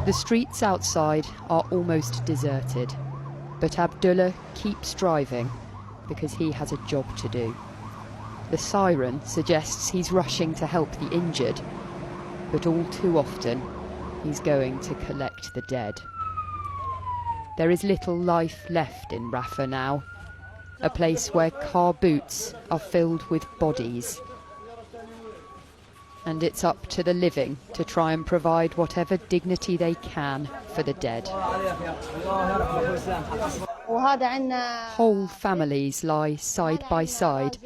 The streets outside are almost deserted, but Abdullah keeps driving because he has a job to do. The siren suggests he's rushing to help the injured, but all too often he's going to collect the dead. There is little life left in Rafah now, a place where car boots are filled with bodies. And it's up to the living to try and provide whatever dignity they can for the dead. Whole families lie side by side,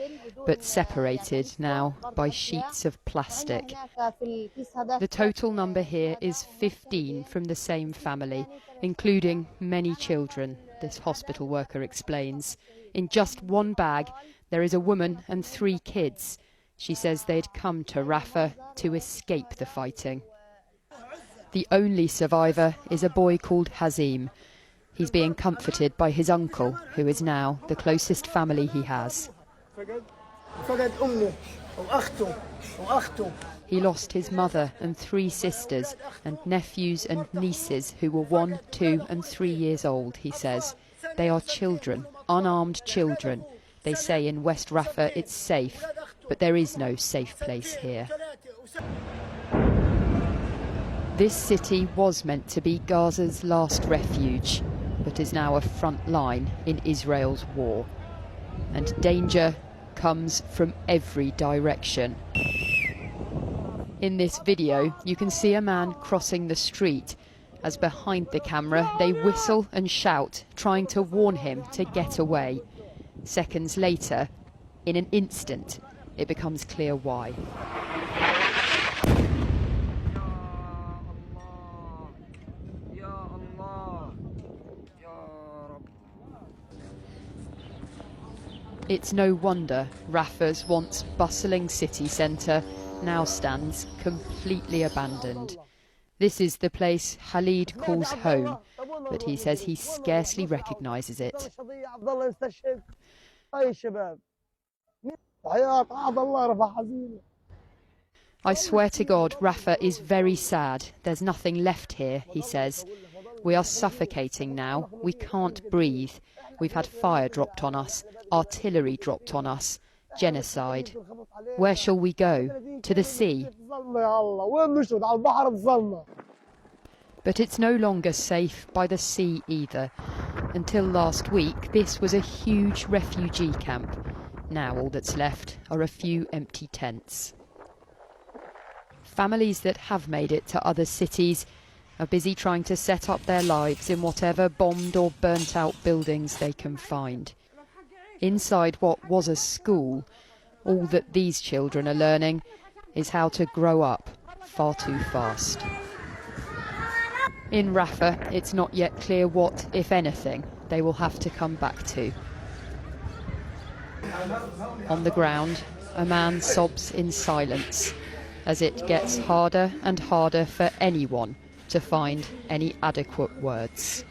but separated now by sheets of plastic. The total number here is 15 from the same family, including many children, this hospital worker explains. In just one bag, there is a woman and 3 kids. She says they'd come to Rafah to escape the fighting. The only survivor is a boy called Hazim. He's being comforted by his uncle, who is now the closest family he has. He lost his mother and 3 sisters and nephews and nieces who were 1, 2 and 3 years old, he says. They are children, unarmed children. They say in West Rafah it's safe, but there is no safe place here. This city was meant to be Gaza's last refuge, but is now a front line in Israel's war. And danger comes from every direction. In this video, you can see a man crossing the street, as behind the camera they whistle and shout, trying to warn him to get away. Seconds later, in an instant, it becomes clear why. It's no wonder Rafah's once bustling city centre now stands completely abandoned. This is the place Khalid calls home, but he says he scarcely recognises it. I swear to God, Rafah is very sad. There's nothing left here, he says. We are suffocating now. We can't breathe. We've had fire dropped on us, artillery dropped on us, genocide. Where shall we go? To the sea? But it's no longer safe by the sea either. Until last week, this was a huge refugee camp. Now all that's left are a few empty tents. Families that have made it to other cities are busy trying to set up their lives in whatever bombed or burnt out buildings they can find. Inside what was a school, all that these children are learning is how to grow up far too fast. In Rafah, it's not yet clear what, if anything, they will have to come back to. On the ground, a man sobs in silence as it gets harder and harder for anyone to find any adequate words.